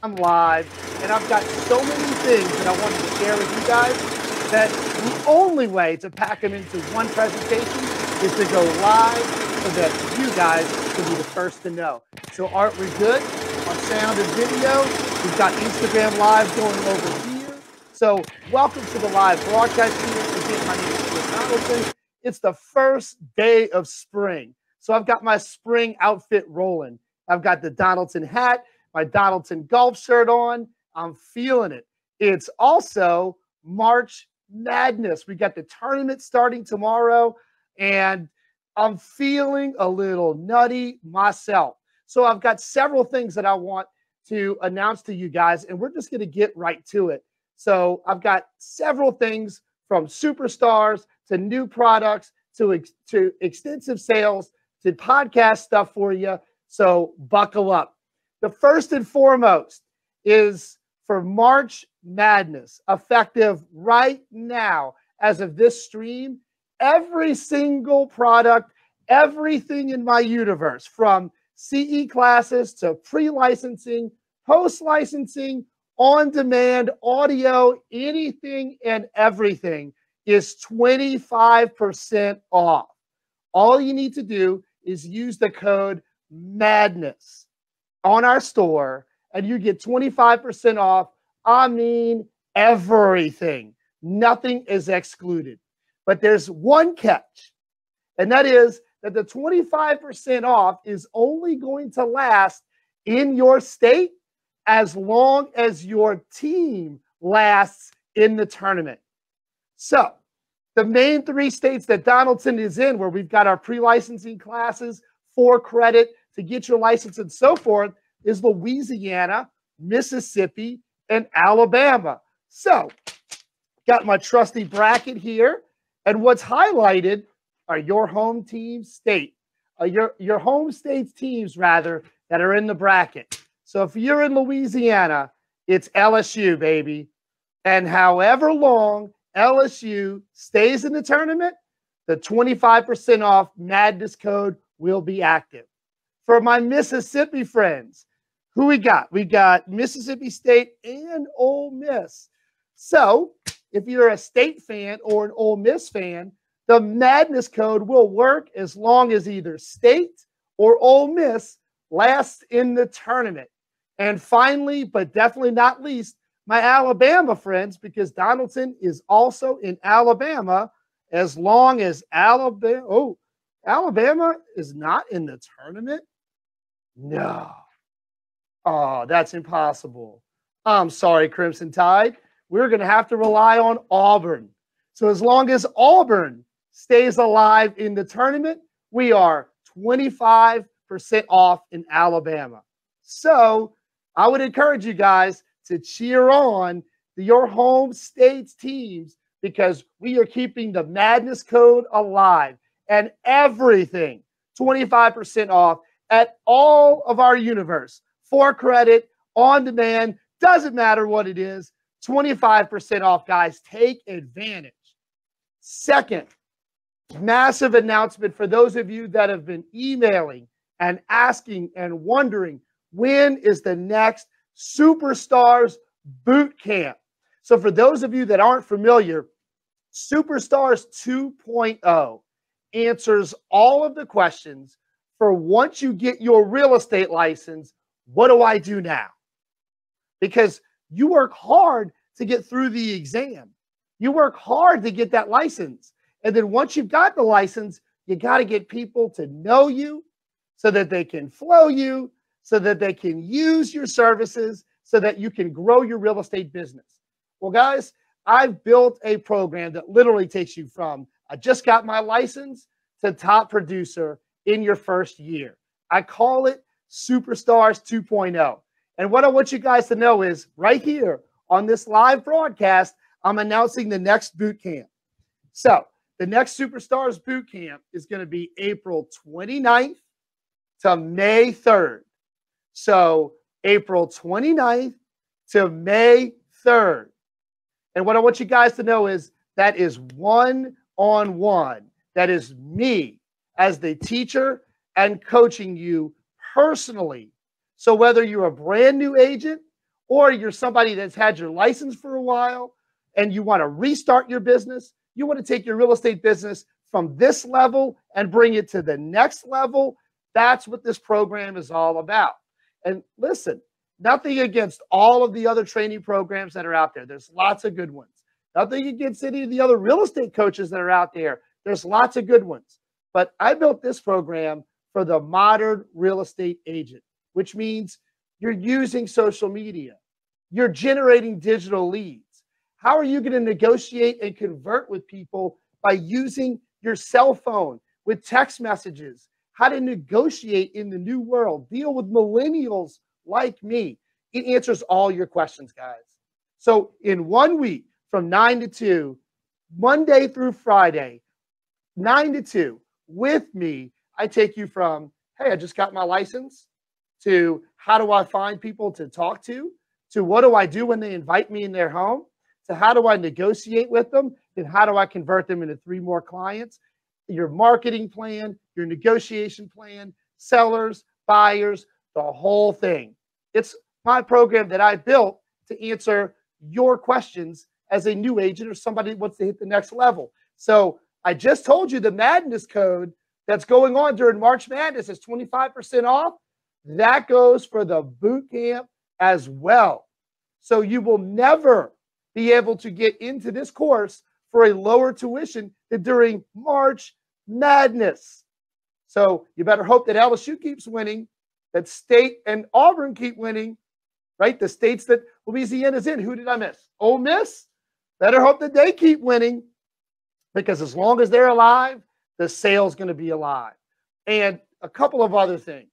I'm live, and I've got so many things that I wanted to share with you guys that the only way to pack them into one presentation is to go live so that you guys can be the first to know. So Art, we're good on sound and video. We've got Instagram Live going over here. So welcome to the live broadcast here. Again, my name is Donaldson. It's the first day of spring. So I've got my spring outfit rolling. I've got the Donaldson hat, my Donaldson golf shirt on. I'm feeling it. It's also March Madness. We got the tournament starting tomorrow, and I'm feeling a little nutty myself. So I've got several things that I want to announce to you guys, and we're just going to get right to it. So I've got several things from superstars to new products to extensive sales to podcast stuff for you. So buckle up. The first and foremost is for March Madness, effective right now as of this stream. Every single product, everything in my universe, from CE classes to pre-licensing, post-licensing, on-demand, audio, anything and everything is 25% off. All you need to do is use the code MADNESS on our store, and you get 25% off. I mean, everything. Nothing is excluded. But there's one catch, and that is that the 25% off is only going to last in your state as long as your team lasts in the tournament. So the main 3 states that Donaldson is in, where we've got our pre-licensing classes, 4 credit to get your license and so forth, is Louisiana, Mississippi, and Alabama. So got my trusty bracket here, and what's highlighted are your home team state, your home state's teams, rather, that are in the bracket. So if you're in Louisiana, it's LSU, baby. And however long LSU stays in the tournament, the 25% off Madness code will be active. For my Mississippi friends, who we got? We got Mississippi State and Ole Miss. So if you're a State fan or an Ole Miss fan, the Madness code will work as long as either State or Ole Miss lasts in the tournament. And finally, but definitely not least, my Alabama friends, because Donaldson is also in Alabama, as long as Alabama is not in the tournament? No. Oh, that's impossible. I'm sorry, Crimson Tide. We're going to have to rely on Auburn. So as long as Auburn stays alive in the tournament, we are 25% off in Alabama. So I would encourage you guys to cheer on your home state's teams, because we are keeping the Madness code alive, and everything 25% off at all of our universe. 4 credit, on demand, doesn't matter what it is, 25% off, guys. Take advantage. Second, massive announcement for those of you that have been emailing and asking and wondering, when is the next Superstars Boot Camp? So for those of you that aren't familiar, Superstars 2.0 answers all of the questions for once you get your real estate license. What do I do now? Because you work hard to get through the exam. You work hard to get that license. And then once you've got the license, you got to get people to know you so that they can flow you, so that they can use your services, so that you can grow your real estate business. Well, guys, I've built a program that literally takes you from I just got my license to top producer in your first year. I call it Superstars 2.0. And what I want you guys to know is right here on this live broadcast, I'm announcing the next boot camp. So the next Superstars boot camp is going to be April 29th to May 3rd. So April 29th to May 3rd. And what I want you guys to know is that is one-on-one. That is me as the teacher and coaching you personally. So whether you're a brand new agent or you're somebody that's had your license for a while and you want to restart your business, you want to take your real estate business from this level and bring it to the next level, that's what this program is all about. And listen, nothing against all of the other training programs that are out there. There's lots of good ones. Nothing against any of the other real estate coaches that are out there. There's lots of good ones. But I built this program for the modern real estate agent, which means you're using social media. You're generating digital leads. How are you going to negotiate and convert with people by using your cell phone with text messages? How to negotiate in the new world, deal with millennials like me. It answers all your questions, guys. So in 1 week from 9 to 2, Monday through Friday, 9 to 2, with me, I take you from, hey, I just got my license, to how do I find people to talk to what do I do when they invite me in their home, to how do I negotiate with them, and how do I convert them into 3 more clients, your marketing plan, your negotiation plan, sellers, buyers, the whole thing. It's my program that I built to answer your questions as a new agent or somebody that wants to hit the next level. So I just told you the madness code that's going on during March Madness is 25% off. That goes for the boot camp as well. So you will never be able to get into this course for a lower tuition than during March Madness. So you better hope that LSU keeps winning, that State and Auburn keep winning, right? The states that Louisiana's in. Who did I miss? Ole Miss? Better hope that they keep winning, because as long as they're alive, the sale's going to be alive. And a couple of other things.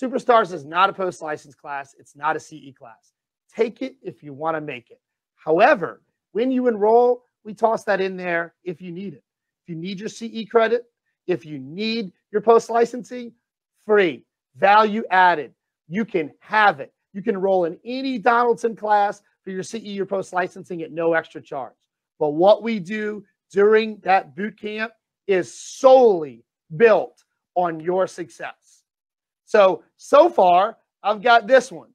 Superstars is not a post-license class. It's not a CE class. Take it if you want to make it. However, when you enroll, we toss that in there if you need it. If you need your CE credit, if you need your post-licensing, free, value added. You can have it. You can enroll in any Donaldson class for your CE or post-licensing at no extra charge. But what we do during that boot camp is solely built on your success. So far, I've got this one.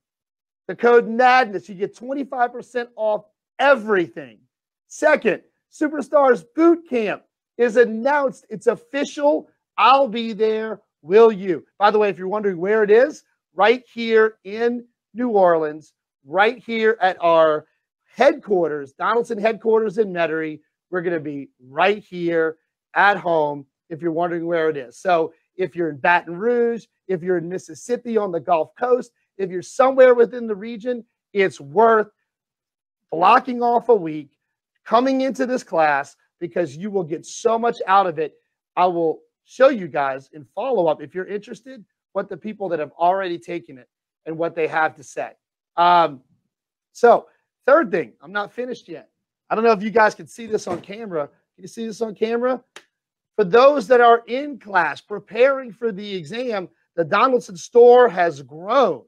The code MADNESS. You get 25% off everything. Second, Superstars Boot Camp is announced. It's official. I'll be there. Will you? By the way, if you're wondering where it is, right here in New Orleans, right here at our headquarters, Donaldson headquarters in Metairie. We're going to be right here at home if you're wondering where it is. So if you're in Baton Rouge, if you're in Mississippi on the Gulf Coast, if you're somewhere within the region, it's worth blocking off a week, coming into this class, because you will get so much out of it. I will show you guys in follow-up, if you're interested, what the people that have already taken it and what they have to say. So third thing, I'm not finished yet. I don't know if you guys can see this on camera. Can you see this on camera? For those that are in class preparing for the exam, the Donaldson store has grown.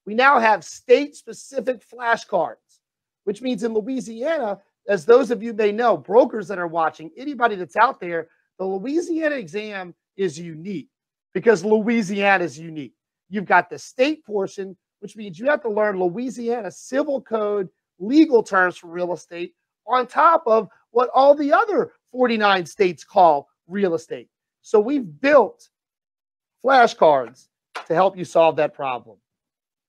We now have state-specific flashcards, which means in Louisiana, as those of you may know, brokers that are watching, anybody that's out there, the Louisiana exam is unique because Louisiana is unique. You've got the state portion, which means you have to learn Louisiana civil code legal terms for real estate on top of what all the other 49 states call real estate. So we've built flashcards to help you solve that problem.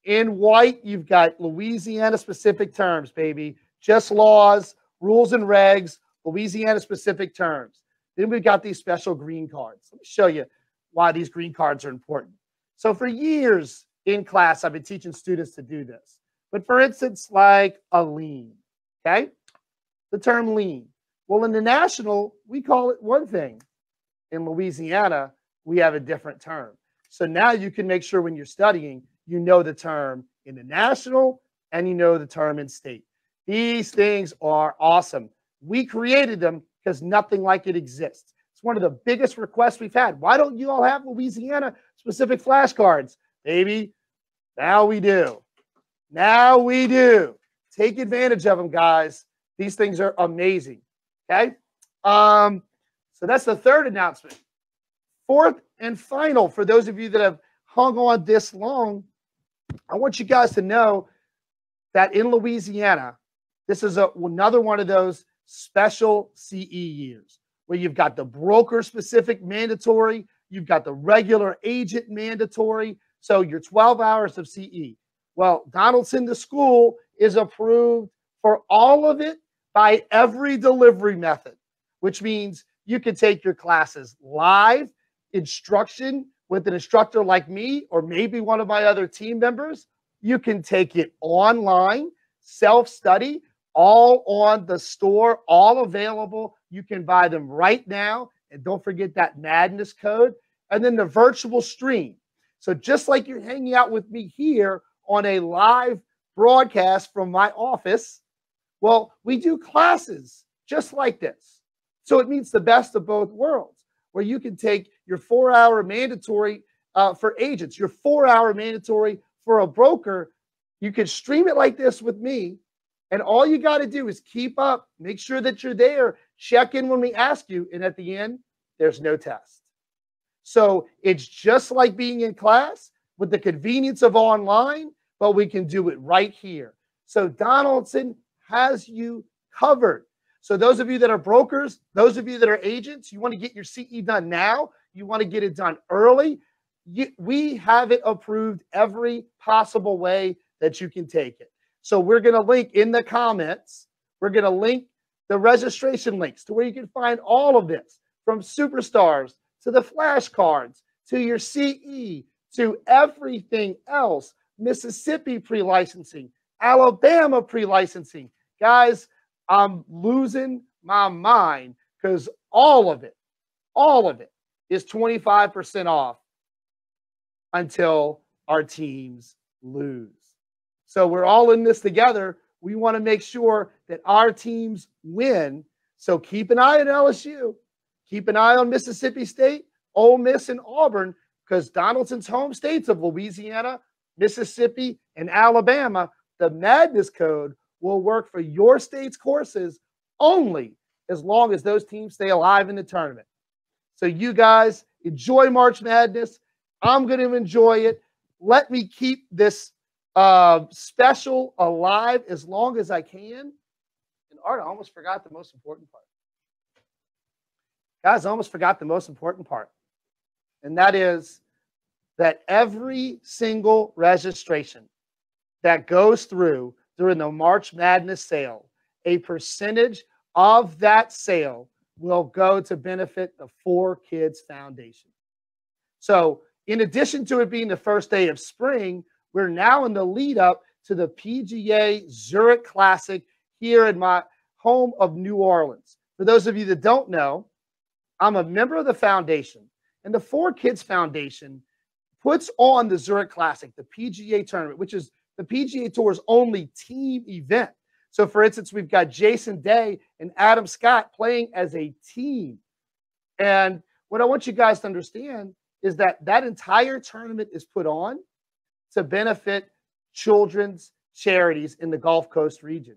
In white, you've got Louisiana-specific terms, baby. Just laws, rules and regs, Louisiana-specific terms. Then we've got these special green cards. Let me show you why these green cards are important. So for years in class, I've been teaching students to do this. But for instance, like a lien, okay? The term lien. Well, in the national, we call it one thing. In Louisiana, we have a different term. So now you can make sure when you're studying, you know the term in the national and you know the term in state. These things are awesome. We created them because nothing like it exists. It's one of the biggest requests we've had. Why don't you all have Louisiana-specific flashcards? Baby, now we do. Now we do. Take advantage of them, guys. These things are amazing, okay? So that's the third announcement. Fourth and final, for those of you that have hung on this long, I want you guys to know that in Louisiana, this is another one of those special CE years where you've got the broker-specific mandatory, you've got the regular agent mandatory, so your 12 hours of CE. Well, Donaldson, the school, is approved for all of it by every delivery method, which means you can take your classes live, instruction with an instructor like me or maybe one of my other team members. You can take it online, self-study, all on the store, all available. You can buy them right now. And don't forget that madness code. And then the virtual stream. So just like you're hanging out with me here on a live broadcast from my office, well, we do classes just like this. So it means the best of both worlds, where you can take your 4-hour mandatory for agents, your 4-hour mandatory for a broker. You can stream it like this with me. And all you got to do is keep up, make sure that you're there, check in when we ask you. And at the end, there's no test. So it's just like being in class with the convenience of online, but we can do it right here. So Donaldson has you covered. So those of you that are brokers, those of you that are agents, you want to get your CE done now, you want to get it done early, we have it approved every possible way that you can take it. So we're going to link in the comments, we're going to link the registration links to where you can find all of this, from superstars to the flashcards, to your CE, to everything else, Mississippi pre-licensing, Alabama pre-licensing. Guys, I'm losing my mind because all of it is 25% off until our teams lose. So we're all in this together. We want to make sure that our teams win. So keep an eye on LSU. Keep an eye on Mississippi State, Ole Miss, and Auburn, because Donaldson's home states of Louisiana, Mississippi, and Alabama, the Madness Code will work for your state's courses only as long as those teams stay alive in the tournament. So you guys enjoy March Madness. I'm going to enjoy it. Let me keep this special alive as long as I can. And Art, I almost forgot the most important part. Guys, I almost forgot the most important part. And that is that every single registration that goes through during the March Madness sale, a percentage of that sale will go to benefit the 4Kids Foundation. So in addition to it being the first day of spring, we're now in the lead up to the PGA Zurich Classic here in my home of New Orleans. For those of you that don't know, I'm a member of the foundation, and the 4Kids Foundation puts on the Zurich Classic, the PGA tournament, which is the PGA Tour's only team event. So, for instance, we've got Jason Day and Adam Scott playing as a team. And what I want you guys to understand is that that entire tournament is put on to benefit children's charities in the Gulf Coast region,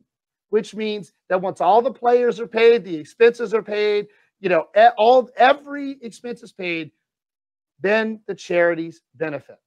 which means that once all the players are paid, the expenses are paid, you know, every expense is paid, then the charities benefit.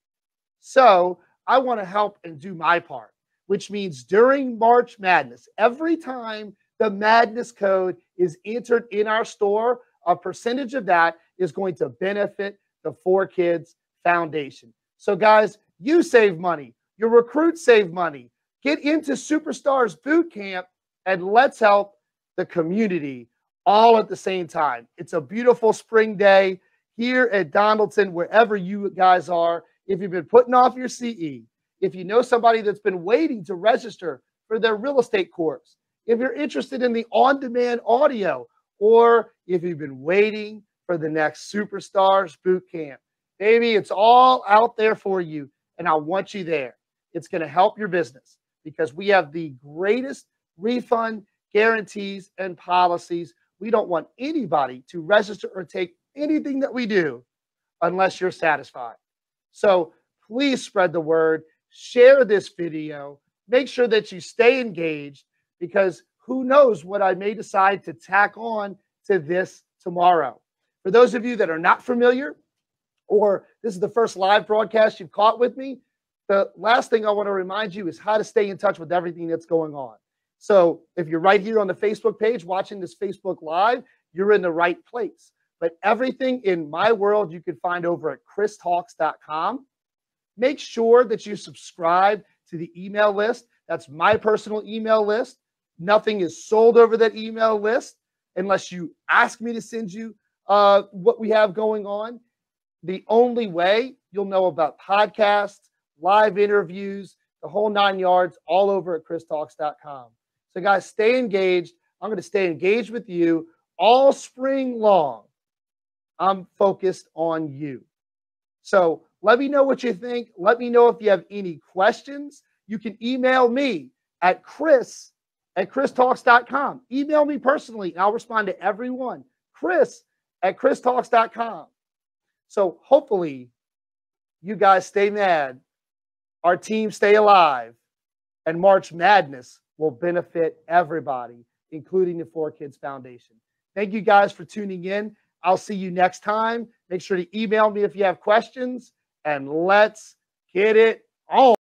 So I want to help and do my part, which means during March Madness, every time the Madness Code is entered in our store, a percentage of that is going to benefit the 4Kids Foundation. So guys, you save money, your recruits save money. Get into Superstars Boot Camp and let's help the community all at the same time. It's a beautiful spring day here at Donaldson, wherever you guys are. If you've been putting off your CE, if you know somebody that's been waiting to register for their real estate course, if you're interested in the on-demand audio, or if you've been waiting for the next Superstars Boot Camp, baby, it's all out there for you, and I want you there. It's going to help your business because we have the greatest refund guarantees and policies. We don't want anybody to register or take anything that we do unless you're satisfied. So please spread the word, share this video, make sure that you stay engaged, because who knows what I may decide to tack on to this tomorrow. For those of you that are not familiar, or this is the first live broadcast you've caught with me, the last thing I want to remind you is how to stay in touch with everything that's going on. So if you're right here on the Facebook page watching this Facebook Live, you're in the right place. But everything in my world you can find over at christalks.com. Make sure that you subscribe to the email list. That's my personal email list. Nothing is sold over that email list unless you ask me to send you what we have going on. The only way you'll know about podcasts, live interviews, the whole 9 yards, all over at christalks.com. So guys, stay engaged. I'm going to stay engaged with you all spring long. I'm focused on you. So let me know what you think. Let me know if you have any questions. You can email me at chris@christalks.com. Email me personally, and I'll respond to everyone. chris@christalks.com. So hopefully you guys stay mad, our team stay alive, and March Madness will benefit everybody, including the 4Kids Foundation. Thank you guys for tuning in. I'll see you next time. Make sure to email me if you have questions, and let's get it on.